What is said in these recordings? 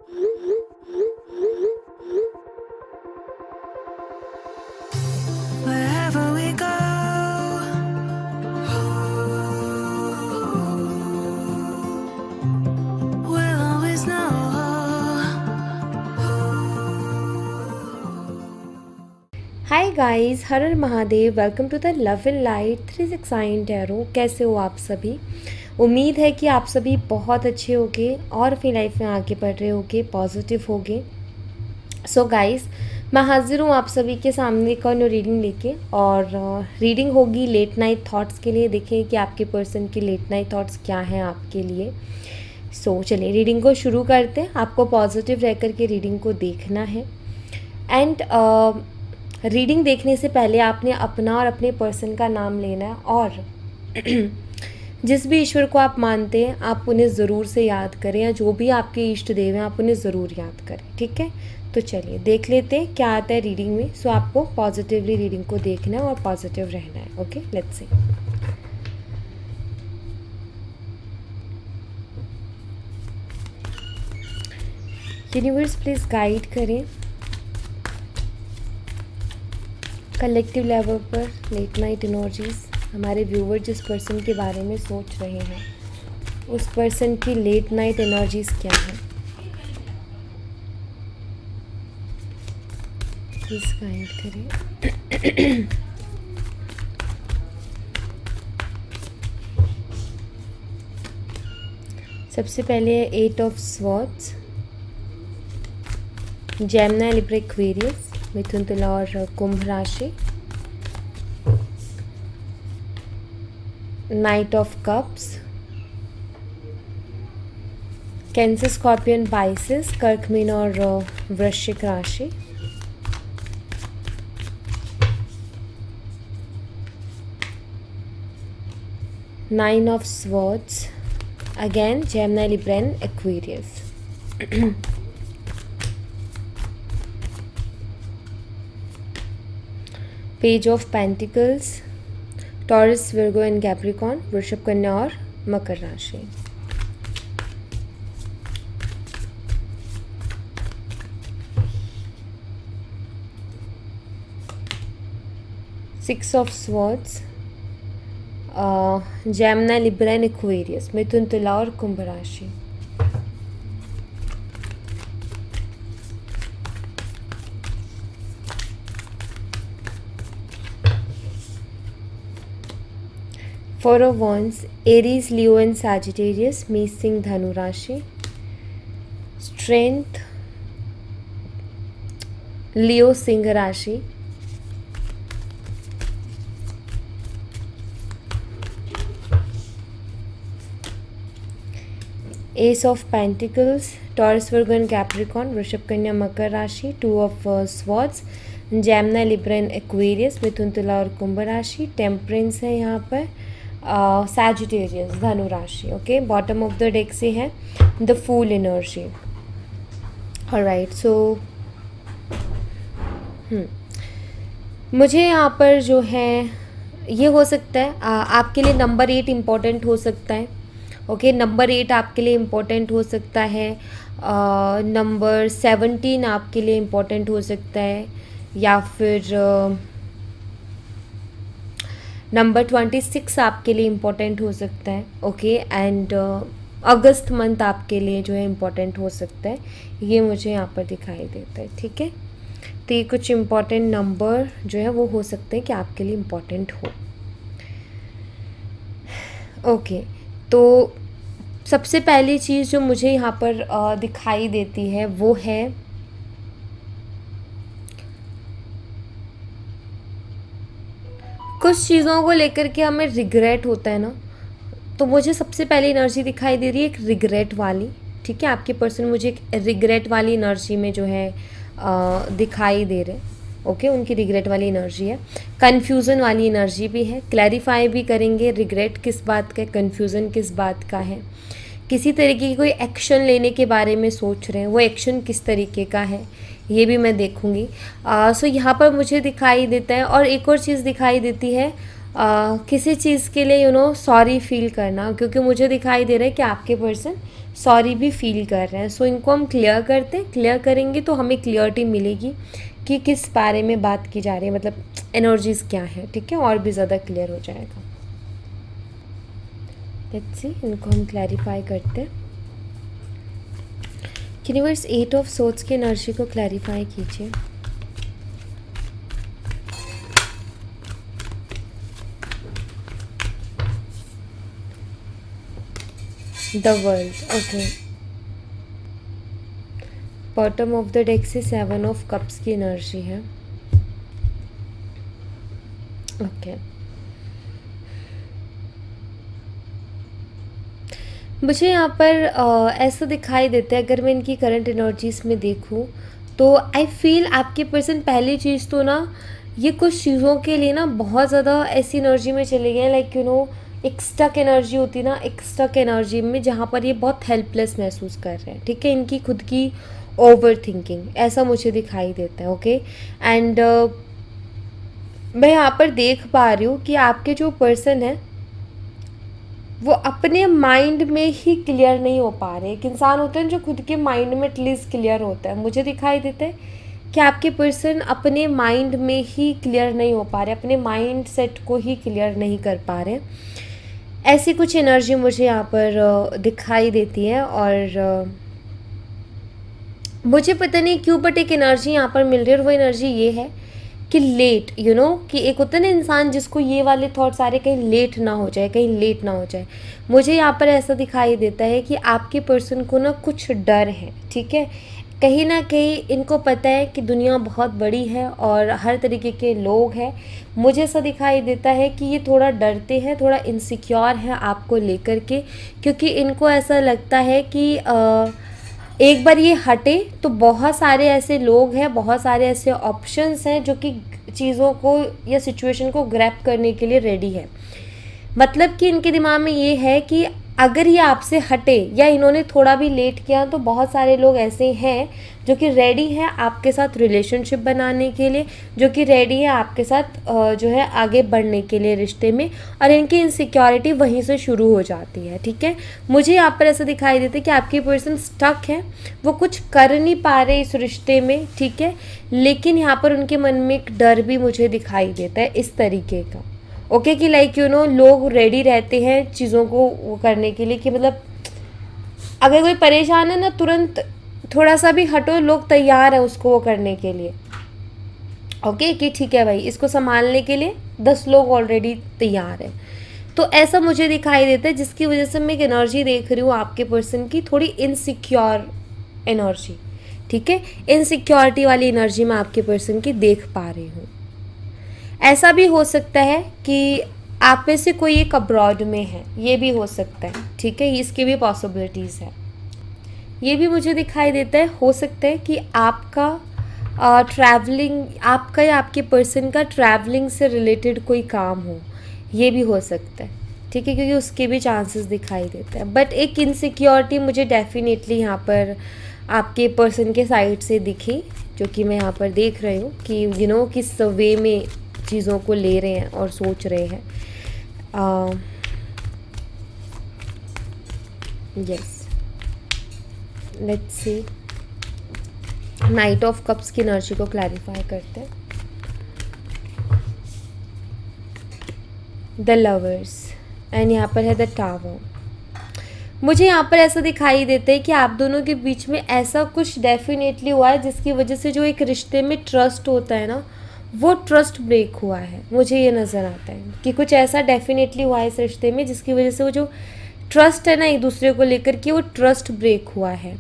Wherever we go, we'll always know. Hi guys, Har Har Mahadev. Welcome to the love and light 369 tarot. कैसे हो आप सभी? उम्मीद है कि आप सभी बहुत अच्छे होगे और अपनी लाइफ में आगे बढ़ रहे होगे, पॉजिटिव होगे। सो गाइस, मैं हाजिर हूँ आप सभी के सामने एक और न्यू रीडिंग लेके। और रीडिंग होगी लेट नाइट थॉट्स के लिए। देखें कि आपके पर्सन की लेट नाइट थॉट्स क्या हैं आपके लिए। सो चलिए रीडिंग को शुरू करते हैं। आपको पॉजिटिव रह कर के रीडिंग को देखना है। एंड रीडिंग देखने से पहले आपने अपना और अपने पर्सन का नाम लेना है। और जिस भी ईश्वर को आप मानते हैं आप उन्हें ज़रूर से याद करें, या जो भी आपके इष्ट देव हैं आप उन्हें ज़रूर याद करें। ठीक है, तो चलिए देख लेते हैं क्या आता है रीडिंग में। सो आपको पॉजिटिवली रीडिंग को देखना है और पॉजिटिव रहना है। Okay, let's see. Universe please guide करें कलेक्टिव लेवल पर लेट नाइट एनर्जीज। हमारे व्यूवर जिस पर्सन के बारे में सोच रहे हैं उस पर्सन की लेट नाइट एनर्जीज क्या है, प्लीज़ गाइड करें। सबसे पहले है 8 of swords, Gemini, Libra, Aquarius, मिथुन, तुला और कुंभ राशि। Knight of cups, Cancer, Scorpion, Pisces, कर्क, मीन और वृश्चिक राशि। Nine of swords, again Gemini, Libra, Aquarius. Page of pentacles, Taurus, Virgo and Capricorn, वृषभ, कन्या और मकर राशि। Six of swords, Gemini, Libra and Aquarius, मिथुन, तुला और कुंभ राशि। Four of wands, Aries, Leo and Sagittarius, मेष, सिंह, धनु राशि। स्ट्रेंथ, लियो, सिंह राशि। Ace of pentacles, Taurus, Virgo and Capricorn, वृषभ, कन्या, मकर राशि। Two of swords, Gemini, Libra and Aquarius, मिथुन, तुला और कुंभ राशि। टेम्परेंस है यहाँ पर, सैजिटेरियस, धनु राशि। Okay, bottom of the deck से है द फूल एनर्जी। ऑलराइट, सो मुझे यहाँ पर जो है ये हो सकता है आपके लिए नंबर 8 इम्पोर्टेंट हो सकता है। ओके, नंबर 8 आपके लिए इम्पोर्टेंट हो सकता है। नंबर 17 आपके लिए इम्पोर्टेंट हो सकता है, या फिर नंबर 26 आपके लिए इम्पोर्टेंट हो सकता है। ओके, एंड अगस्त मंथ आपके लिए जो है इम्पोर्टेंट हो सकता है, ये मुझे यहाँ पर दिखाई देता है। ठीक है, तो ये कुछ इम्पोर्टेंट नंबर जो है वो हो सकते हैं कि आपके लिए इम्पोर्टेंट हो। ओके, तो सबसे पहली चीज़ जो मुझे यहाँ पर दिखाई देती है वो है कुछ चीज़ों को लेकर के हमें रिग्रेट होता है ना, तो मुझे सबसे पहले एनर्जी दिखाई दे रही है एक रिग्रेट वाली। ठीक है, आपके पर्सन मुझे एक रिग्रेट वाली एनर्जी में जो है दिखाई दे रहे। ओके, उनकी रिग्रेट वाली एनर्जी है। कन्फ्यूज़न वाली एनर्जी भी है। क्लैरिफाई भी करेंगे रिग्रेट किस बात का है, कन्फ्यूज़न किस बात का है। किसी तरीके की कोई एक्शन लेने के बारे में सोच रहे हैं, वो एक्शन किस तरीके का है ये भी मैं देखूँगी। सो यहाँ पर मुझे दिखाई देता है। और एक और चीज़ दिखाई देती है, किसी चीज़ के लिए सॉरी फील करना, क्योंकि मुझे दिखाई दे रहा है कि आपके पर्सन सॉरी भी फील कर रहे हैं। सो इनको हम क्लियर करते हैं, क्लियर करेंगे तो हमें क्लियरिटी मिलेगी कि किस बारे में बात की जा रही है, मतलब एनर्जीज़ क्या है, ठीक है, और भी ज़्यादा क्लियर हो जाएगा। लेट्स सी, इनको हम क्लैरिफाई करते हैं। यूनिवर्स 8 ऑफ सोर्ड्स की एनर्जी को क्लैरिफाई कीजिए। The world, okay. Bottom of the deck से 7 ऑफ कप्स की एनर्जी है, ओके। मुझे यहाँ पर ऐसा दिखाई देता है, अगर मैं इनकी करंट एनर्जीज में देखूँ तो आई फील आपके पर्सन पहली चीज़ तो ना ये कुछ चीज़ों के लिए ना बहुत ज़्यादा ऐसी एनर्जी में चले गए, लाइक एक स्टक एनर्जी होती है ना, एक स्टक एनर्जी में जहाँ पर ये बहुत हेल्पलेस महसूस कर रहे हैं, ठीक है। इनकी खुद की ओवर थिंकिंग, ऐसा मुझे दिखाई देता है, ओके। एंड मैं यहाँ पर देख पा रही हूँ कि आपके जो पर्सन है वो अपने माइंड में ही क्लियर नहीं हो पा रहे। एक इंसान होता है जो खुद के माइंड में एटलीस्ट क्लियर होता है, मुझे दिखाई देता है कि आपके पर्सन अपने माइंड में ही क्लियर नहीं हो पा रहे, अपने माइंड सेट को ही क्लियर नहीं कर पा रहे। ऐसी कुछ एनर्जी मुझे यहाँ पर दिखाई देती है, और मुझे पता नहीं क्यों बट एक एनर्जी यहाँ पर मिल रही है, और वो एनर्जी ये है कि लेट कि एक होता है ना इंसान जिसको ये वाले थॉट्स आ रहे कहीं लेट ना हो जाए, कहीं लेट ना हो जाए। मुझे यहाँ पर ऐसा दिखाई देता है कि आपके पर्सन को ना कुछ डर है, ठीक है। कहीं ना कहीं इनको पता है कि दुनिया बहुत बड़ी है और हर तरीके के लोग हैं। मुझे ऐसा दिखाई देता है कि ये थोड़ा डरते हैं, थोड़ा इनसिक्योर है आपको लेकर के, क्योंकि इनको ऐसा लगता है कि एक बार ये हटे तो बहुत सारे ऐसे लोग हैं, बहुत सारे ऐसे ऑप्शंस हैं जो कि चीज़ों को या सिचुएशन को ग्रैब करने के लिए रेडी है। मतलब कि इनके दिमाग में ये है कि अगर ये आपसे हटे या इन्होंने थोड़ा भी लेट किया तो बहुत सारे लोग ऐसे हैं जो कि रेडी हैं आपके साथ रिलेशनशिप बनाने के लिए, जो कि रेडी है आपके साथ जो है आगे बढ़ने के लिए रिश्ते में, और इनकी इनसिक्योरिटी वहीं से शुरू हो जाती है, ठीक है। मुझे यहाँ पर ऐसा दिखाई देता है कि आपकी पर्सन स्टक है, वो कुछ कर नहीं पा रहे इस रिश्ते में, ठीक है। लेकिन यहाँ पर उनके मन में एक डर भी मुझे दिखाई देता है इस तरीके का, ओके, कि लाइक लोग रेडी रहते हैं चीज़ों को वो करने के लिए, कि मतलब अगर कोई परेशान है ना तुरंत थोड़ा सा भी हटो, लोग तैयार है उसको वो करने के लिए, ओके, कि ठीक है भाई इसको संभालने के लिए 10 लोग ऑलरेडी तैयार है। तो ऐसा मुझे दिखाई देता है, जिसकी वजह से मैं एक एनर्जी देख रही हूँ आपके पर्सन की, थोड़ी इनसिक्योर एनर्जी, ठीक है। इनसिक्योरिटी वाली एनर्जी मैं आपके पर्सन की देख पा रही हूँ। ऐसा भी हो सकता है कि आप में से कोई एक अब्रॉड में है, ये भी हो सकता है, ठीक है, इसकी भी पॉसिबिलिटीज़ है। ये भी मुझे दिखाई देता है, हो सकता है कि आपका ट्रैवलिंग, आपका या आपके पर्सन का ट्रैवलिंग से रिलेटेड कोई काम हो, ये भी हो सकता है, ठीक है, क्योंकि उसके भी चांसेस दिखाई देते हैं। बट एक इनसिक्योरिटी मुझे डेफिनेटली यहाँ पर आपके पर्सन के साइड से दिखी, जो कि मैं यहाँ पर देख रही हूँ कि किस वे में चीज़ों को ले रहे हैं और सोच रहे हैं। Yes, let's see, night of cups की एनर्जी को क्लैरिफाई करते हैं। द लवर्स, एंड यहाँ पर है द टावर। मुझे यहाँ पर ऐसा दिखाई देता है कि आप दोनों के बीच में ऐसा कुछ डेफिनेटली हुआ है जिसकी वजह से जो एक रिश्ते में ट्रस्ट होता है ना, वो ट्रस्ट ब्रेक हुआ है। मुझे ये नज़र आता है कि कुछ ऐसा डेफिनेटली हुआ है इस रिश्ते में जिसकी वजह से वो जो ट्रस्ट है ना एक दूसरे को लेकर के, वो ट्रस्ट ब्रेक हुआ है।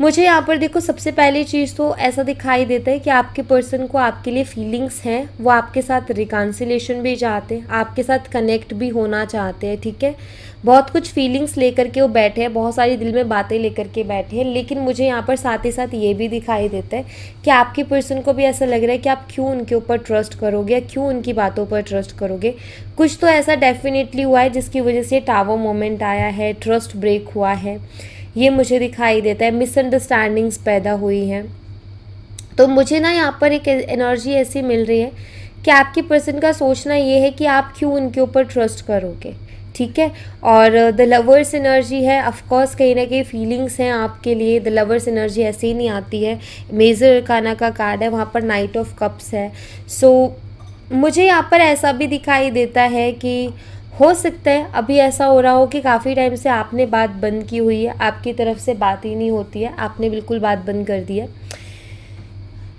मुझे यहाँ पर देखो, सबसे पहली चीज़ तो ऐसा दिखाई देता है कि आपके पर्सन को आपके लिए फीलिंग्स हैं, वो आपके साथ रिकन्सिलेशन भी चाहते हैं, आपके साथ कनेक्ट भी होना चाहते हैं, ठीक है। बहुत कुछ फीलिंग्स लेकर के वो बैठे हैं, बहुत सारी दिल में बातें लेकर के बैठे हैं। लेकिन मुझे यहाँ पर साथ ही साथ ये भी दिखाई देता है कि आपके पर्सन को भी ऐसा लग रहा है कि आप क्यों उनके ऊपर ट्रस्ट करोगे या क्यों उनकी बातों पर ट्रस्ट करोगे। कुछ तो ऐसा डेफिनेटली हुआ है जिसकी वजह से टावर मोमेंट आया है, ट्रस्ट ब्रेक हुआ है, ये मुझे दिखाई देता है। मिसअंडरस्टैंडिंग्स पैदा हुई हैं। तो मुझे ना यहाँ पर एक एनर्जी ऐसी मिल रही है कि आपके पर्सन का सोचना ये है कि आप क्यों उनके ऊपर ट्रस्ट करोगे, ठीक है। और द लवर्स एनर्जी है, ऑफ कोर्स कहीं ना कहीं फीलिंग्स हैं आपके लिए। द लवर्स एनर्जी ऐसे ही नहीं आती है। मेजर अरकाना का कार्ड है, वहाँ पर नाइट ऑफ कप्स है। सो मुझे यहाँ पर ऐसा भी दिखाई देता है कि हो सकता है अभी ऐसा हो रहा हो कि काफ़ी टाइम से आपने बात बंद की हुई है, आपकी तरफ से बात ही नहीं होती है, आपने बिल्कुल बात बंद कर दी है।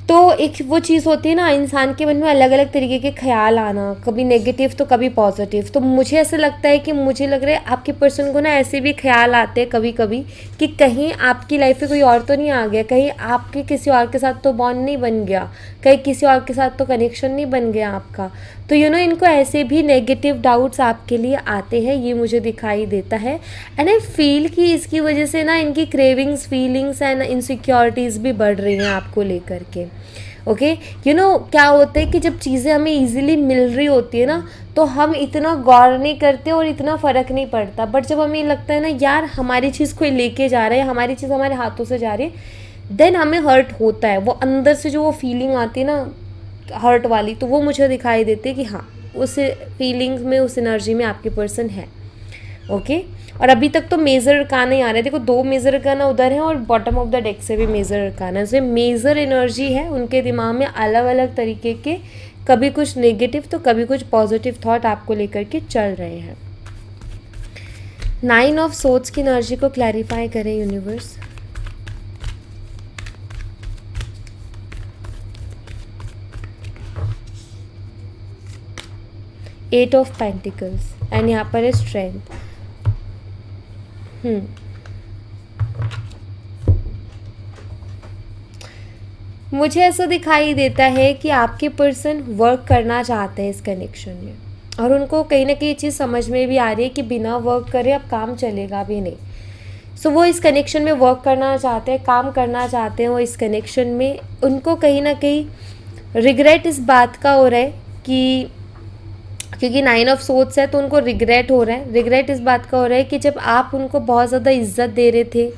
तो एक वो चीज़ होती है ना, इंसान के मन में अलग अलग तरीके के ख्याल आना, कभी नेगेटिव तो कभी पॉजिटिव। तो मुझे ऐसा लगता है कि मुझे लग रहा है आपके पर्सन को ना ऐसे भी ख्याल आते हैं कभी कभी कि कहीं आपकी लाइफ में कोई और तो नहीं आ गया, कहीं आपके किसी और के साथ तो बॉन्ड नहीं बन गया, कहीं किसी और के साथ तो कनेक्शन नहीं बन गया आपका। तो इनको ऐसे भी नेगेटिव डाउट्स आपके लिए आते हैं, ये मुझे दिखाई देता है। एंड आई फील कि इसकी वजह से ना इनकी क्रेविंग्स, फीलिंग्स एंड इनसिक्योरिटीज़ भी बढ़ रही हैं आपको लेकर के। ओके, क्या होता है कि जब चीज़ें हमें इजीली मिल रही होती है ना, तो हम इतना गौर नहीं करते और इतना फ़र्क नहीं पड़ता। बट जब हमें लगता है ना यार हमारी चीज़ कोई लेके जा रहा है, हमारी चीज़ हमारे हाथों से जा रही है, देन हमें हर्ट होता है। वो अंदर से जो वो फीलिंग आती है ना हर्ट वाली, तो वो मुझे दिखाई देती है कि हाँ उस फीलिंग्स में, उस एनर्जी में आपके पर्सन है। ओके, और अभी तक तो मेजर अरकाना ही आ रहे हैं। देखो 2 मेजर अरकाना उधर हैं और बॉटम ऑफ द डेक से भी मेजर अरकाना। से मेजर एनर्जी है उनके दिमाग में, अलग अलग तरीके के, कभी कुछ नेगेटिव तो कभी कुछ पॉजिटिव थॉट आपको लेकर के चल रहे हैं। 9 ऑफ सोर्ड्स की एनर्जी को क्लैरिफाई करें universe. Eight of pentacles and यहाँ पर है स्ट्रेंथ। मुझे ऐसा दिखाई देता है कि आपके पर्सन वर्क करना चाहते हैं इस कनेक्शन में, और उनको कहीं ना कहीं ये चीज़ समझ में भी आ रही है कि बिना वर्क करे अब काम चलेगा भी नहीं। सो वो इस कनेक्शन में वर्क करना चाहते हैं, काम करना चाहते हैं वो इस कनेक्शन में। उनको कहीं ना कहीं रिग्रेट इस बात का हो रहा है कि, क्योंकि 9 ऑफ सोर्ड्स है तो उनको रिग्रेट हो रहा है। रिग्रेट इस बात का हो रहा है कि जब आप उनको बहुत ज़्यादा इज्जत दे रहे थे,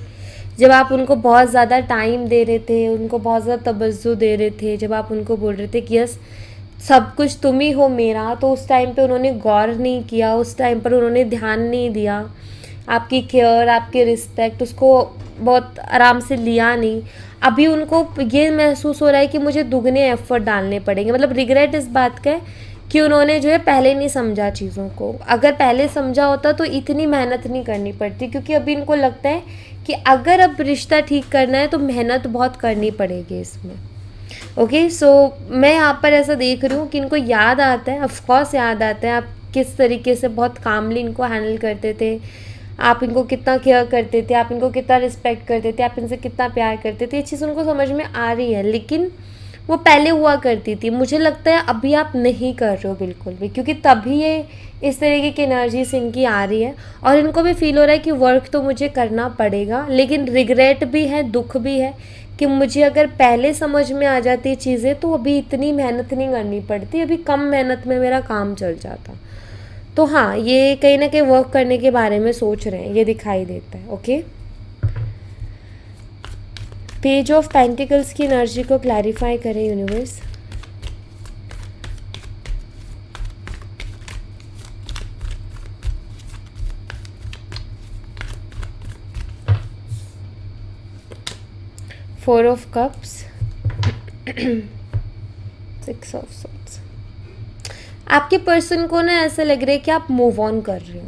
जब आप उनको बहुत ज़्यादा टाइम दे रहे थे, उनको बहुत ज़्यादा तवज्जो दे रहे थे, जब आप उनको बोल रहे थे कि यस सब कुछ तुम ही हो मेरा, तो उस टाइम पे उन्होंने गौर नहीं किया, उस टाइम पर उन्होंने ध्यान नहीं दिया, आपकी केयर, आपकी रिस्पेक्ट उसको बहुत आराम से लिया नहीं। अभी उनको ये महसूस हो रहा है कि मुझे दुगने एफर्ट डालने पड़ेंगे। मतलब रिग्रेट इस बात का है कि उन्होंने जो है पहले नहीं समझा चीज़ों को। अगर पहले समझा होता तो इतनी मेहनत नहीं करनी पड़ती, क्योंकि अभी इनको लगता है कि अगर अब रिश्ता ठीक करना है तो मेहनत बहुत करनी पड़ेगी इसमें। ओके, सो मैं यहाँ पर ऐसा देख रही हूँ कि इनको याद आता है, ऑफकोर्स याद आता है आप किस तरीके से बहुत कामली इनको हैंडल करते थे, आप इनको कितना केयर करते थे, आप इनको कितना रिस्पेक्ट करते थे, आप इनसे कितना प्यार करते थे। ये चीज़ उनको समझ में आ रही है, लेकिन वो पहले हुआ करती थी। मुझे लगता है अभी आप नहीं कर रहे हो बिल्कुल भी, क्योंकि तभी ये इस तरीके की एनर्जीज इनकी आ रही है। और इनको भी फील हो रहा है कि वर्क तो मुझे करना पड़ेगा, लेकिन रिग्रेट भी है, दुख भी है कि मुझे अगर पहले समझ में आ जाती चीज़ें तो अभी इतनी मेहनत नहीं करनी पड़ती, अभी कम मेहनत में मेरा काम चल जाता। तो हाँ, ये कहीं ना कहीं वर्क करने के बारे में सोच रहे हैं, ये दिखाई देता है। ओके, पेज ऑफ पेंटिकल्स की एनर्जी को क्लैरिफाई करें universe. Four of cups, 6 of swords. आपके पर्सन को ना ऐसा लग रहा है कि आप मूव ऑन कर रहे हो,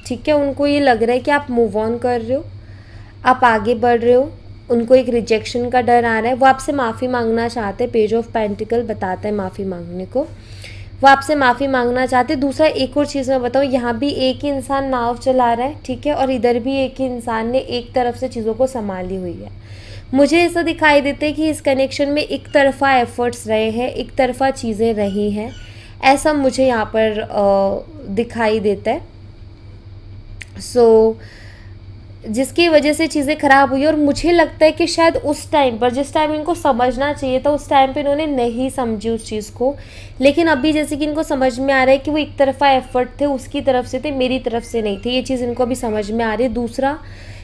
ठीक है। उनको ये लग रहा है कि आप मूव ऑन कर रहे हो, आप आगे बढ़ रहे हो। उनको एक रिजेक्शन का डर आ रहा है, वो आपसे माफ़ी मांगना चाहते हैं। पेज ऑफ पेंटिकल बताता है माफ़ी मांगने को, वो आपसे माफ़ी मांगना चाहते हैं। दूसरा एक और चीज़ मैं बताऊँ, यहाँ भी एक ही इंसान नाव चला रहा है, ठीक है, और इधर भी एक ही इंसान ने एक तरफ से चीज़ों को संभाली हुई है। मुझे ऐसा दिखाई देता है कि इस कनेक्शन में एक तरफा एफर्ट्स रहे हैं, एक तरफा चीज़ें रही हैं, ऐसा मुझे यहाँ पर दिखाई देता है। सो जिसकी वजह से चीज़ें ख़राब हुई, और मुझे लगता है कि शायद उस टाइम पर जिस टाइम इनको समझना चाहिए था उस टाइम पे इन्होंने नहीं समझी उस चीज़ को। लेकिन अभी जैसे कि इनको समझ में आ रहा है कि वो एक तरफा एफर्ट थे, उसकी तरफ से थे, मेरी तरफ से नहीं थे। ये चीज़ इनको अभी समझ में आ रही है। दूसरा,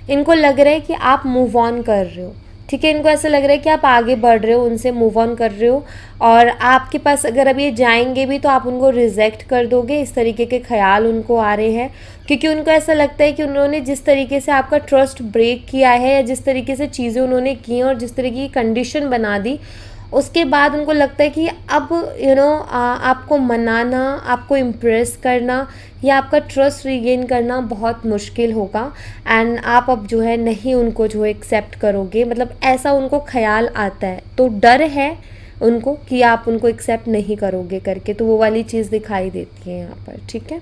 इनको लग रहा है कि आप मूव ऑन कर रहे हो, ठीक है। इनको ऐसा लग रहा है कि आप आगे बढ़ रहे हो, उनसे मूव ऑन कर रहे हो, और आपके पास अगर अब ये जाएंगे भी तो आप उनको रिजेक्ट कर दोगे, इस तरीके के ख्याल उनको आ रहे हैं। क्योंकि उनको ऐसा लगता है कि उन्होंने जिस तरीके से आपका ट्रस्ट ब्रेक किया है, या जिस तरीके से चीज़ें उन्होंने की और जिस तरीके की कंडीशन बना दी, उसके बाद उनको लगता है कि अब आपको मनाना, आपको इम्प्रेस करना या आपका ट्रस्ट रीगेन करना बहुत मुश्किल होगा। एंड आप अब जो है नहीं उनको जो एक्सेप्ट करोगे, मतलब ऐसा उनको ख्याल आता है। तो डर है उनको कि आप उनको एक्सेप्ट नहीं करोगे करके, तो वो वाली चीज़ दिखाई देती है यहाँ पर। ठीक है।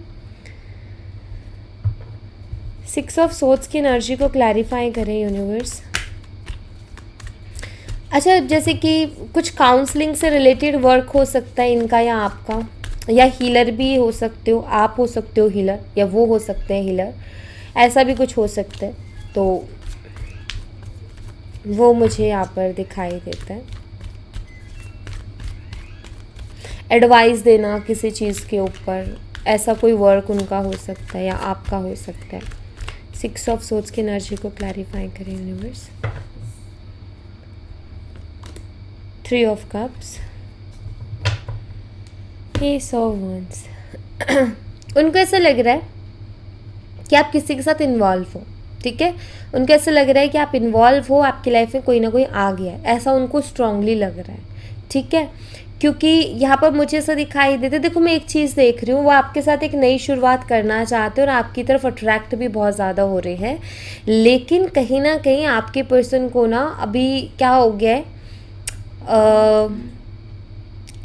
6 ऑफ सोर्ड्स की एनर्जी को क्लैरिफाई करें यूनिवर्स। अच्छा, जैसे कि कुछ काउंसलिंग से रिलेटेड वर्क हो सकता है इनका या आपका, या हीलर भी हो सकते हो, आप हो सकते हो हीलर, या वो हो सकते हैं हीलर, ऐसा भी कुछ हो सकता है। तो वो मुझे यहाँ पर दिखाई देता है। एडवाइस देना किसी चीज़ के ऊपर, ऐसा कोई वर्क उनका हो सकता है या आपका हो सकता है। 6 ऑफ सोर्ड्स की एनर्जी को क्लैरिफाई करें universe. 3 of cups, ace of wands. उनको ऐसा लग रहा है कि आप किसी के साथ इन्वॉल्व हो। ठीक है। उनको ऐसा लग रहा है कि आप इन्वॉल्व हो, आपकी लाइफ में कोई ना कोई आ गया है, ऐसा उनको स्ट्रांगली लग रहा है। ठीक है। क्योंकि यहाँ पर मुझे ऐसा दिखाई देता है, देखो मैं एक चीज़ देख रही हूँ, वो आपके साथ एक नई शुरुआत करना चाहते हैं और आपकी तरफ अट्रैक्ट भी बहुत ज़्यादा हो रहे हैं। लेकिन कहीं ना कहीं आपके पर्सन को ना अभी क्या हो गया है,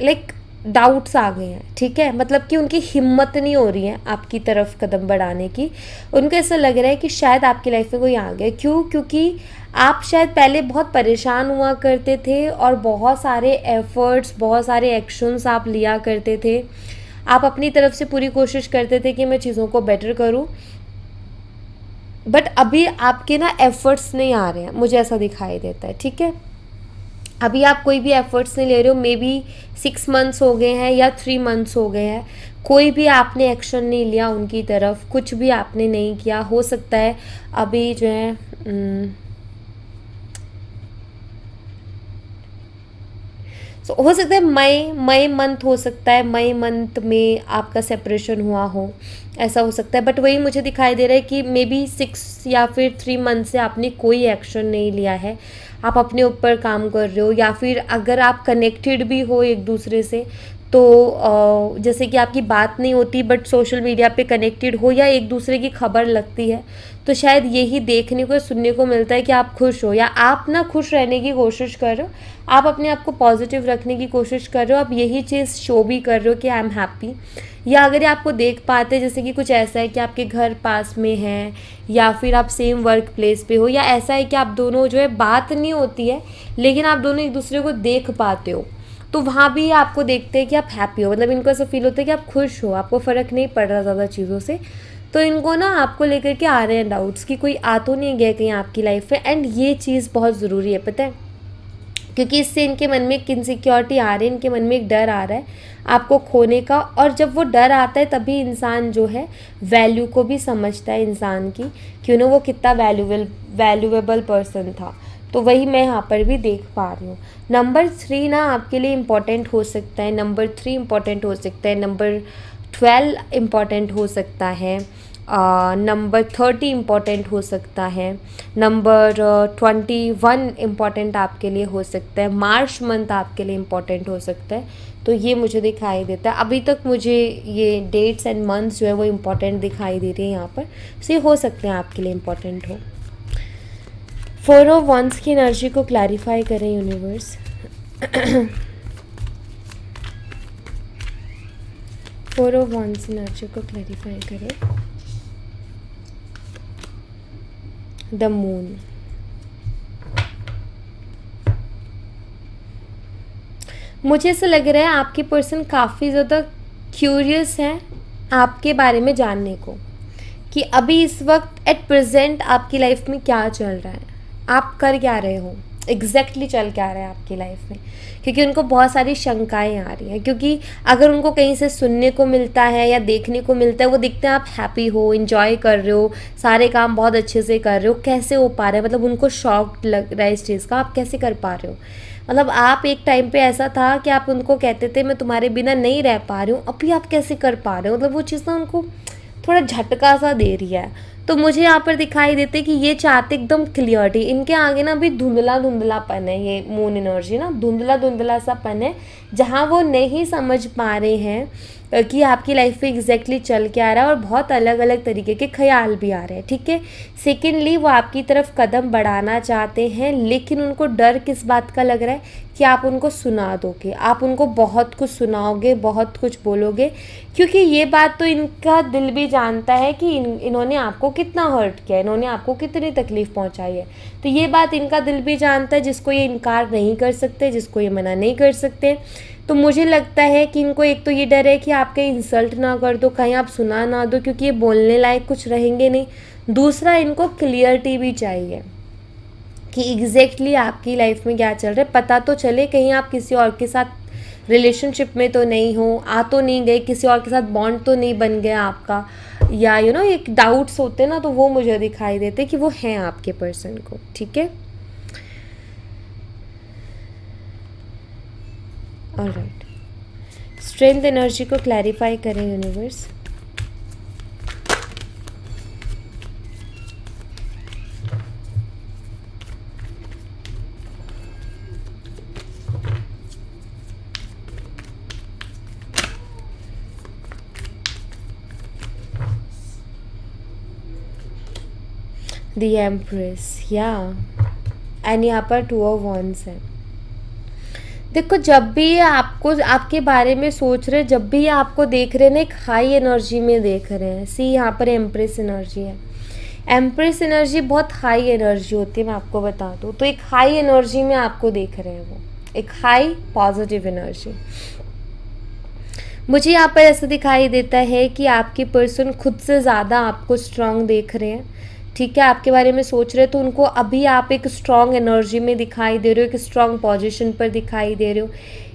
लाइक डाउट्स आ गए हैं। ठीक है। मतलब कि उनकी हिम्मत नहीं हो रही है आपकी तरफ कदम बढ़ाने की। उनको ऐसा लग रहा है कि शायद आपकी लाइफ में कोई आ गया। क्यों? क्योंकि आप शायद पहले बहुत परेशान हुआ करते थे और बहुत सारे एफर्ट्स, बहुत सारे एक्शंस आप लिया करते थे। आप अपनी तरफ से पूरी कोशिश करते थे कि मैं चीज़ों को बेटर करूं, बट अभी आपके ना एफर्ट्स नहीं आ रहे हैं, मुझे ऐसा दिखाई देता है। ठीक है। अभी आप कोई भी एफर्ट्स नहीं ले रहे हो। मे बी 6 मंथ्स हो गए हैं या 3 मंथ्स हो गए हैं, कोई भी आपने एक्शन नहीं लिया उनकी तरफ, कुछ भी आपने नहीं किया। हो सकता है अभी जो है हो सकता है मई मंथ हो सकता है, मई मंथ में आपका सेपरेशन हुआ हो, ऐसा हो सकता है। बट वही मुझे दिखाई दे रहा है कि मे बी 6 या फिर 3 मंथ से आपने कोई एक्शन नहीं लिया है, आप अपने ऊपर काम कर रहे हो। या फिर अगर आप कनेक्टेड भी हो एक दूसरे से, तो जैसे कि आपकी बात नहीं होती बट सोशल मीडिया पे कनेक्टेड हो, या एक दूसरे की खबर लगती है, तो शायद यही देखने को सुनने को मिलता है कि आप खुश हो, या आप ना खुश रहने की कोशिश कर रहे हो, आप अपने आप को पॉजिटिव रखने की कोशिश कर रहे हो, आप यही चीज़ शो भी कर रहे हो कि आई एम हैप्पी। या अगर ये आपको देख पाते जैसे कि कुछ ऐसा है कि आपके घर पास में है, या फिर आप सेम वर्क प्लेस पे हो, या ऐसा है कि आप दोनों जो है बात नहीं होती है लेकिन आप दोनों एक दूसरे को देख पाते हो, तो वहाँ भी आपको देखते हैं कि आप हैप्पी हो। मतलब इनको ऐसा फील होता है कि आप खुश हो, आपको फ़र्क नहीं पड़ रहा ज़्यादा चीज़ों से। तो इनको ना आपको लेकर के आ रहे हैं डाउट्स कि कोई आ तो नहीं गया कहीं आपकी लाइफ में। एंड ये चीज़ बहुत ज़रूरी है, पता है, क्योंकि इससे इनके मन में एक इनसिक्योरिटी आ रही है, इनके मन में एक डर आ रहा है आपको खोने का। और जब वो डर आता है तभी इंसान जो है वैल्यू को भी समझता है इंसान की, क्यों ना वो कितना वैल्यूएबल पर्सन था। तो वही मैं यहाँ पर भी देख पा रही हूँ। नंबर 3 ना आपके लिए इम्पॉर्टेंट हो सकता है, नंबर 3 इम्पॉर्टेंट हो सकता है, नंबर 12 इम्पॉर्टेंट हो सकता है, नंबर 30 इम्पॉर्टेंट हो सकता है, नंबर 21 इम्पॉर्टेंट आपके लिए हो सकता है, मार्च मंथ आपके लिए इम्पॉर्टेंट हो सकता है। तो ये मुझे दिखाई देता है। अभी तक मुझे ये डेट्स एंड मंथ्स जो है वो इम्पॉर्टेंट दिखाई दे रही है यहाँ पर, सो ये हो सकते हैं आपके लिए इम्पॉर्टेंट हो। 4 ऑफ वंस की एनर्जी को क्लैरिफाई करें यूनिवर्स। 4 ऑफ वंस एनर्जी को क्लैरिफाई करें। द मून, मुझे ऐसा लग रहा है आपके पर्सन काफ़ी ज़्यादा क्यूरियस हैं आपके बारे में जानने को, कि अभी इस वक्त एट प्रेजेंट आपकी लाइफ में क्या चल रहा है, आप कर क्या रहे हो, एग्जैक्टली चल के आ रहा है आपकी लाइफ में, क्योंकि उनको बहुत सारी शंकाएं आ रही हैं। क्योंकि अगर उनको कहीं से सुनने को मिलता है या देखने को मिलता है, वो देखते हैं आप हैप्पी हो, इंजॉय कर रहे हो, सारे काम बहुत अच्छे से कर रहे हो, कैसे हो पा रहे हैं, मतलब उनको शॉक लग रहा है इस चीज़ का, आप कैसे कर पा रहे हो। मतलब आप एक टाइम पे ऐसा था कि आप उनको कहते थे मैं तुम्हारे बिना नहीं रह पा रही हूँ, अभी आप कैसे कर पा रहे हो। मतलब वो चीज़ ना उनको थोड़ा झटका सा दे रही है। तो मुझे यहाँ पर दिखाई देते कि ये चाहते एकदम क्लियरिटी, इनके आगे ना अभी धुंधला धुंधलापन है, ये मून एनर्जी ना धुंधला धुंधला सा पन है, जहाँ वो नहीं समझ पा रहे हैं कि आपकी लाइफ में एग्जैक्टली चल के आ रहा है, और बहुत अलग अलग तरीके के ख्याल भी आ रहे हैं। ठीक है, सेकेंडली वो आपकी तरफ कदम बढ़ाना चाहते हैं, लेकिन उनको डर किस बात का लग रहा है कि आप उनको सुना दोगे, आप उनको बहुत कुछ सुनाओगे, बहुत कुछ बोलोगे। क्योंकि ये बात तो इनका दिल भी जानता है कि इन्होंने आपको कितना हर्ट किया, इन्होंने आपको कितनी तकलीफ़ पहुंचाई है। तो ये बात इनका दिल भी जानता है, जिसको ये इनकार नहीं कर सकते, जिसको ये मना नहीं कर सकते। तो मुझे लगता है कि इनको एक तो ये डर है कि आप कहीं इंसल्ट ना कर दो, कहीं आप सुना ना दो, क्योंकि ये बोलने लायक कुछ रहेंगे नहीं। दूसरा, इनको क्लियरिटी भी चाहिए कि एग्जैक्टली आपकी लाइफ में क्या चल रहा है, पता तो चले, कहीं आप किसी और के साथ रिलेशनशिप में तो नहीं हो, आ तो नहीं गए, किसी और के साथ बॉन्ड तो नहीं बन गया आपका, या एक डाउट्स होते ना, तो वो मुझे दिखाई देते कि वो हैं आपके पर्सन को। ठीक है, ऑलराइट, स्ट्रेंथ एनर्जी को क्लैरिफाई करें यूनिवर्स। द एम्प्रेस, या एंड यहाँ पर 2 ऑफ वॉन्ड्स है। देखो, जब भी ये आपको आपके बारे में सोच रहे, जब भी ये आपको देख रहे हैं ना, एक हाई एनर्जी में देख रहे हैं। सी, यहाँ पर एम्प्रेस एनर्जी है। एम्प्रेस एनर्जी बहुत हाई एनर्जी होती है, मैं आपको बता दूँ। तो एक हाई एनर्जी में आपको देख रहे हैं, वो एक हाई पॉजिटिव एनर्जी। मुझे यहाँ पर ऐसा दिखाई देता है कि आपकी पर्सन खुद से ज़्यादा आपको स्ट्रांग देख रहे हैं। ठीक है, आपके बारे में सोच रहे, तो उनको अभी आप एक स्ट्रांग एनर्जी में दिखाई दे रहे हो, एक स्ट्रांग पोजीशन पर दिखाई दे रहे हो,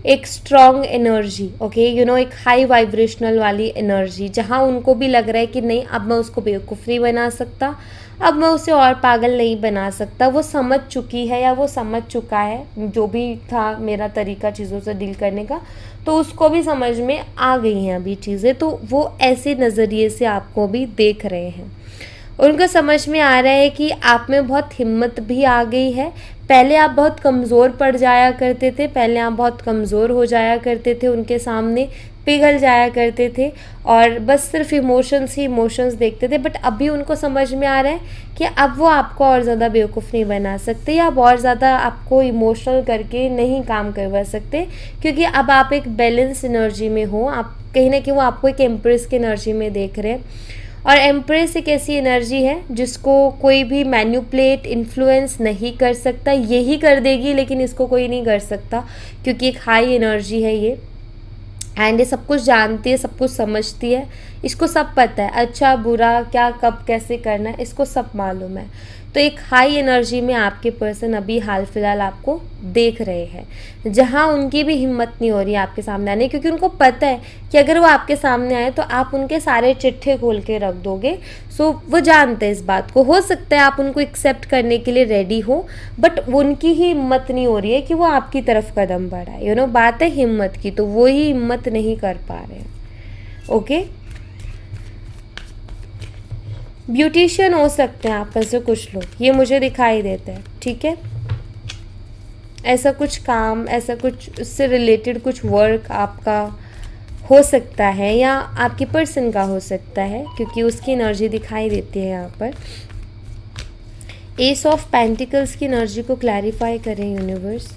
एक स्ट्रांग एनर्जी, ओके, एक हाई वाइब्रेशनल वाली एनर्जी, जहाँ उनको भी लग रहा है कि नहीं, अब मैं उसको बेवकूफ़ नहीं बना सकता, अब मैं उसे और पागल नहीं बना सकता। वो समझ चुकी है या वो समझ चुका है जो भी था मेरा तरीका चीज़ों से डील करने का, तो उसको भी समझ में आ गई हैं अभी चीज़ें। तो वो ऐसे नज़रिए से आपको भी देख रहे हैं। उनको समझ में आ रहा है कि आप में बहुत हिम्मत भी आ गई है। पहले आप बहुत कमज़ोर पड़ जाया करते थे, पहले आप बहुत कमज़ोर हो जाया करते थे, उनके सामने पिघल जाया करते थे और बस सिर्फ इमोशंस ही इमोशंस देखते थे। बट अभी उनको समझ में आ रहा है कि अब वो आपको और ज़्यादा बेवकूफ़ नहीं बना सकते, या अब और ज़्यादा आपको इमोशनल करके नहीं काम करवा सकते, क्योंकि अब आप एक बैलेंस एनर्जी में हो। आप कहीं ना कहीं वो आपको एक एम्प्रेस की एनर्जी में देख रहे हैं। और एम्प्रेस एक ऐसी एनर्जी है जिसको कोई भी मैन्युपुलेट इन्फ्लुएंस नहीं कर सकता। यही कर देगी, लेकिन इसको कोई नहीं कर सकता, क्योंकि एक हाई एनर्जी है ये, एंड ये सब कुछ जानती है, सब कुछ समझती है, इसको सब पता है, अच्छा बुरा क्या कब कैसे करना है, इसको सब मालूम है। तो एक हाई एनर्जी में आपके पर्सन अभी हाल फिलहाल आपको देख रहे हैं, जहाँ उनकी भी हिम्मत नहीं हो रही है आपके सामने आने, क्योंकि उनको पता है कि अगर वो आपके सामने आए तो आप उनके सारे चिट्ठे खोल के रख दोगे। सो वो जानते हैं इस बात को। हो सकता है आप उनको एक्सेप्ट करने के लिए रेडी हो, बट उनकी ही हिम्मत नहीं हो रही है कि वो आपकी तरफ कदम बढ़ाए। बात है हिम्मत की, तो वो ही हिम्मत नहीं कर पा रहे हैं। ओके, ब्यूटिशियन हो सकते हैं आप में से कुछ लोग, ये मुझे दिखाई देता है। ठीक है, ऐसा कुछ काम, ऐसा कुछ उससे रिलेटेड कुछ वर्क आपका हो सकता है, या आपकी पर्सन का हो सकता है, क्योंकि उसकी एनर्जी दिखाई देती है यहाँ पर। एस ऑफ पेंटिकल्स की एनर्जी को क्लैरिफाई करें यूनिवर्स।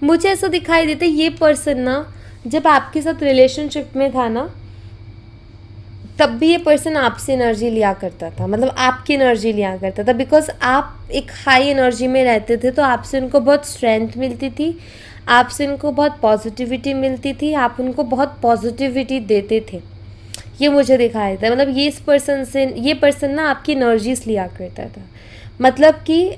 मुझे ऐसा दिखाई देता है ये पर्सन ना, जब आपके साथ रिलेशनशिप में था ना, तब भी ये पर्सन आपसे एनर्जी लिया करता था, मतलब आपकी एनर्जी लिया करता था, बिकॉज आप एक हाई एनर्जी में रहते थे, तो आपसे उनको बहुत स्ट्रेंथ मिलती थी, आपसे इनको बहुत पॉजिटिविटी मिलती थी, आप उनको बहुत पॉजिटिविटी देते थे, ये मुझे दिखाई देता है। मतलब ये इस पर्सन से, ये पर्सन ना आपकी एनर्जीज लिया करता था। मतलब कि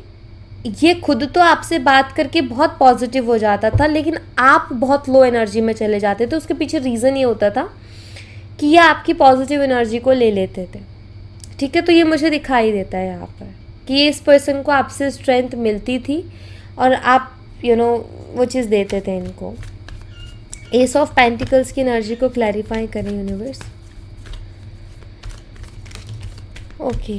ये खुद तो आपसे बात करके बहुत पॉजिटिव हो जाता था, लेकिन आप बहुत लो एनर्जी में चले जाते थे। उसके पीछे रीज़न ये होता था कि ये आपकी पॉजिटिव एनर्जी को ले लेते थे। ठीक है, तो ये मुझे दिखाई देता है यहाँ पर कि ये इस पर्सन को आपसे स्ट्रेंथ मिलती थी और आप वो चीज़ देते थे इनको। एस ऑफ पेंटिकल्स की एनर्जी को क्लैरिफाई करें यूनिवर्स। ओके,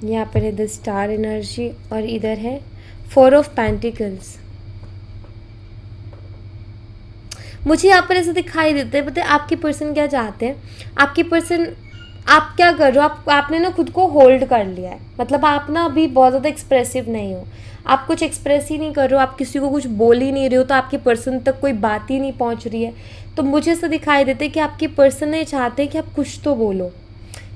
यहाँ पर है द स्टार एनर्जी और इधर है 4 ऑफ पेंटिकल्स। मुझे यहाँ पर ऐसे दिखाई देता है, पता है आपके पर्सन क्या चाहते हैं? आपके पर्सन, आप क्या कर रहे हो, आपने ना खुद को होल्ड कर लिया है। मतलब आप ना अभी बहुत ज़्यादा एक्सप्रेसिव नहीं हो, आप कुछ एक्सप्रेस ही नहीं कर रहे हो, आप किसी को कुछ बोल ही नहीं रहे हो, तो आपके पर्सन तक कोई बात ही नहीं पहुँच रही है। तो मुझे ऐसा दिखाई देता है कि आपके पर्सन ये चाहते हैं कि आप कुछ तो बोलो।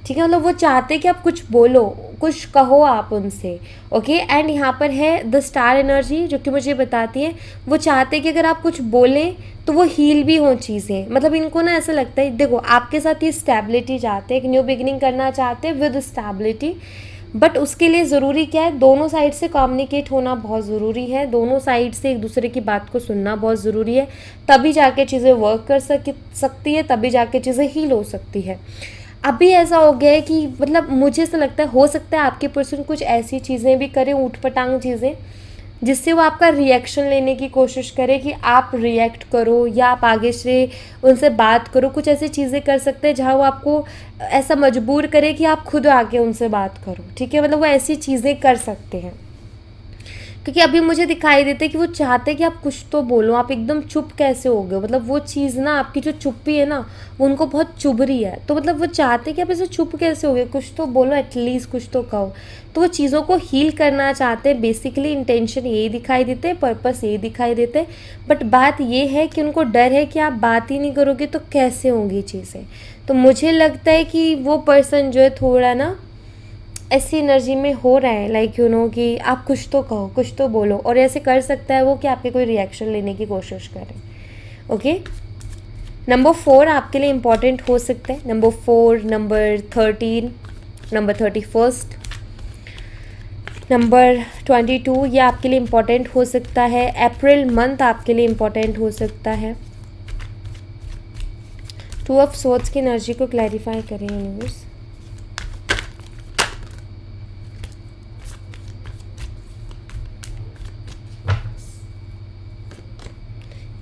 ठीक है, मतलब वो चाहते हैं कि आप कुछ बोलो, कुछ कहो आप उनसे। ओके, एंड यहाँ पर है द स्टार एनर्जी जो कि मुझे बताती है वो चाहते हैं कि अगर आप कुछ बोलें तो वो हील भी हों चीज़ें। मतलब इनको ना ऐसा लगता है, देखो आपके साथ ये स्टेबिलिटी चाहते हैं, एक न्यू बिगिनिंग करना चाहते हैं विद स्टेबिलिटी। बट उसके लिए ज़रूरी क्या है, दोनों साइड से कम्युनिकेट होना बहुत ज़रूरी है, दोनों साइड से एक दूसरे की बात को सुनना बहुत ज़रूरी है। तभी जाके चीज़ें वर्क कर सकती है, तभी जाके चीज़ें हील हो सकती है। अभी ऐसा हो गया है कि मतलब मुझे ऐसा लगता है, हो सकता है आपके पर्सन कुछ ऐसी चीज़ें भी करें, ऊट पटांग चीज़ें, जिससे वो आपका रिएक्शन लेने की कोशिश करे कि आप रिएक्ट करो या आप आगे से उनसे बात करो। कुछ ऐसी चीज़ें कर सकते हैं जहाँ वो आपको ऐसा मजबूर करे कि आप खुद आके उनसे बात करो। ठीक है, मतलब वो ऐसी चीज़ें कर सकते हैं, क्योंकि अभी मुझे दिखाई देता है कि वो चाहते हैं कि आप कुछ तो बोलो। आप एकदम चुप कैसे हो गए? मतलब वो चीज़ ना, आपकी जो चुप्पी है ना, वो उनको बहुत चुभ रही है। तो मतलब वो चाहते हैं कि आप ऐसे चुप कैसे हो गए, कुछ तो बोलो, एटलीस्ट कुछ तो कहो। तो वो चीज़ों को हील करना चाहते हैं। बेसिकली इंटेंशन यही दिखाई देते हैं, पर्पस यही दिखाई देते हैं। बट बात ये है कि उनको डर है कि आप बात ही नहीं करोगे तो कैसे होंगी चीज़ें। तो मुझे लगता है कि वो पर्सन जो है थोड़ा ना ऐसी एनर्जी में हो रहा है, लाइक कि आप कुछ तो कहो, कुछ तो बोलो। और ऐसे कर सकता है वो कि आपके कोई रिएक्शन लेने की कोशिश करें। ओके, नंबर 4 आपके लिए इम्पॉर्टेंट हो सकता है। नंबर 4, नंबर 13, नंबर 31, नंबर 22 ये आपके लिए इम्पॉर्टेंट हो सकता है। अप्रैल मंथ आपके लिए इम्पॉर्टेंट हो सकता है। 2 ऑफ सोर्ड्स की एनर्जी को क्लैरिफाई करें यूनिवर्स।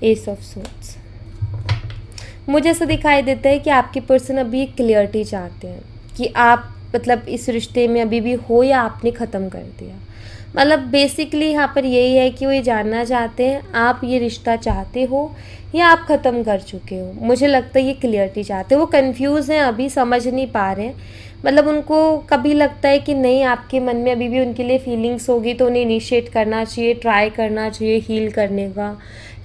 एस ऑफ सोर्ड्स, मुझे ऐसा दिखाई देता है कि आपके पर्सन अभी एक क्लियरिटी चाहते हैं कि आप मतलब इस रिश्ते में अभी भी हो या आपने ख़त्म कर दिया। मतलब बेसिकली यहाँ पर यही है कि वो ये जानना चाहते हैं आप ये रिश्ता चाहते हो या आप ख़त्म कर चुके हो। मुझे लगता है ये क्लियरिटी चाहते हैं। वो कंफ्यूज हैं, अभी समझ नहीं पा रहे हैं। मतलब उनको कभी लगता है कि नहीं, आपके मन में अभी भी उनके लिए फीलिंग्स होगी तो उन्हें इनिशिएट करना चाहिए, ट्राई करना चाहिए हील करने का।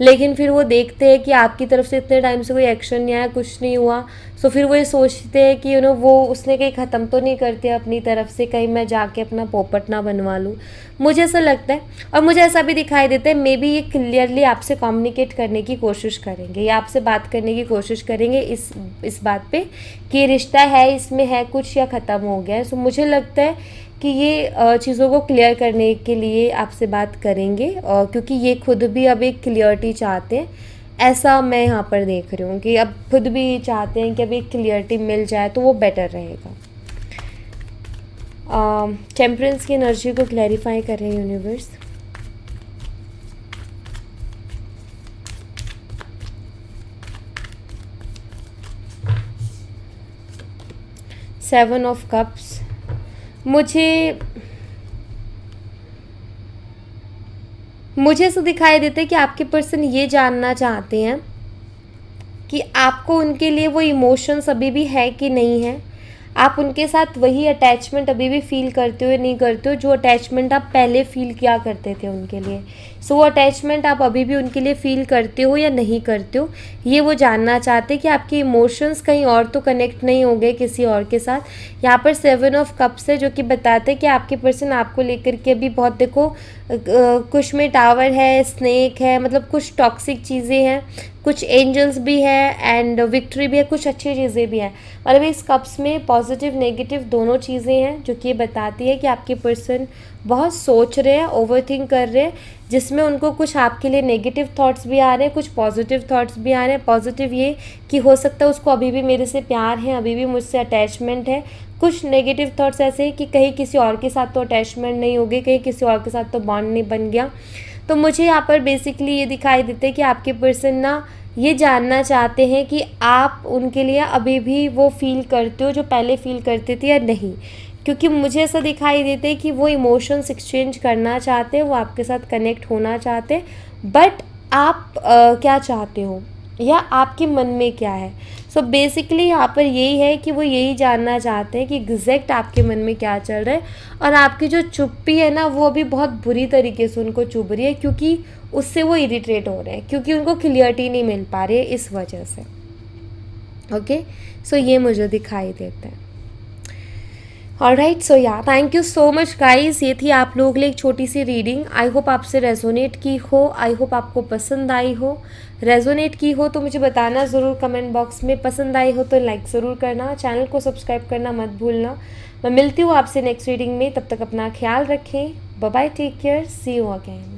लेकिन फिर वो देखते हैं कि आपकी तरफ से इतने टाइम से कोई एक्शन नहीं आया, कुछ नहीं हुआ। सो फिर वो ये सोचते हैं कि वो उसने कहीं ख़त्म तो नहीं करते अपनी तरफ से, कहीं मैं जाके अपना पोपट ना बनवा लूँ। मुझे ऐसा लगता है, और मुझे ऐसा भी दिखाई देता है मे बी ये क्लियरली आपसे कम्युनिकेट करने की कोशिश करेंगे या आपसे बात करने की कोशिश करेंगे इस बात पे कि रिश्ता है, इसमें है कुछ या ख़त्म हो गया है। सो मुझे लगता है कि ये चीज़ों को क्लियर करने के लिए आपसे बात करेंगे, क्योंकि ये खुद भी अब एक क्लियरिटी चाहते हैं। ऐसा मैं यहाँ पर देख रही हूँ कि अब खुद भी चाहते हैं कि अब एक क्लियरिटी मिल जाए तो वो बेटर रहेगा। टेम्परेंस की एनर्जी को क्लैरिफाई कर रहे हैं यूनिवर्स। सेवन ऑफ कप्स, मुझे ऐसा दिखाई देता है कि आपके पर्सन ये जानना चाहते हैं कि आपको उनके लिए वो इमोशंस अभी भी है कि नहीं है। आप उनके साथ वही अटैचमेंट अभी भी फील करते हो या नहीं करते हो जो अटैचमेंट आप पहले फील किया करते थे उनके लिए। सो वो अटैचमेंट आप अभी भी उनके लिए फ़ील करते हो या नहीं करते हो, ये वो जानना चाहते हैं कि आपके इमोशंस कहीं और तो कनेक्ट नहीं हो गए किसी और के साथ। यहाँ पर 7 ऑफ कप्स है जो कि बताते हैं कि आपके पर्सन आपको लेकर के अभी बहुत, देखो कुछ में टावर है, स्नेक है, मतलब कुछ टॉक्सिक चीज़ें हैं, कुछ एंजल्स भी है एंड विक्ट्री भी है, कुछ अच्छी चीज़ें भी हैं। मतलब इस कप्स में पॉजिटिव नेगेटिव दोनों चीज़ें हैं जो कि ये बताती है कि आपके पर्सन बहुत सोच रहे हैं, ओवरथिंक कर रहे हैं, जिसमें उनको कुछ आपके लिए नेगेटिव थॉट्स भी आ रहे हैं, कुछ पॉजिटिव थॉट्स भी आ रहे हैं। पॉजिटिव ये कि हो सकता है उसको अभी भी मेरे से प्यार है, अभी भी मुझसे अटैचमेंट है। कुछ नेगेटिव थॉट्स ऐसे हैं कि कहीं किसी और के साथ तो अटैचमेंट नहीं हो गई, कहीं किसी और के साथ तो बॉन्ड नहीं बन गया। तो मुझे यहाँ पर बेसिकली ये दिखाई देते हैं कि आपके पर्सन ना ये जानना चाहते हैं कि आप उनके लिए अभी भी वो फील करते हो जो पहले फील करते थे या नहीं, क्योंकि मुझे ऐसा दिखाई देते हैं कि वो इमोशंस एक्सचेंज करना चाहते हैं, वो आपके साथ कनेक्ट होना चाहते हैं। बट आप क्या चाहते हो या आपके मन में क्या है। सो बेसिकली यहाँ पर यही है कि वो यही जानना चाहते हैं कि एग्जैक्ट आपके मन में क्या चल रहा है, और आपकी जो चुप्पी है ना वो अभी बहुत बुरी तरीके से उनको चुभ रही है, क्योंकि उससे वो इरिटेट हो रहे हैं, क्योंकि उनको क्लियरिटी नहीं मिल पा रही है इस वजह से। ओके, सो ये मुझे दिखाई देता है। ऑलराइट, सो या thank you so much guys, ये थी आप लोगों के लिए एक छोटी सी रीडिंग। आई होप आपसे रेजोनेट की हो, आई होप आपको पसंद आई हो। रेजोनेट की हो तो मुझे बताना ज़रूर कमेंट बॉक्स में, पसंद आई हो तो लाइक ज़रूर करना, चैनल को सब्सक्राइब करना मत भूलना। मैं मिलती हूँ आपसे नेक्स्ट रीडिंग में, तब तक अपना ख्याल रखें। Bye bye, take care, see you again.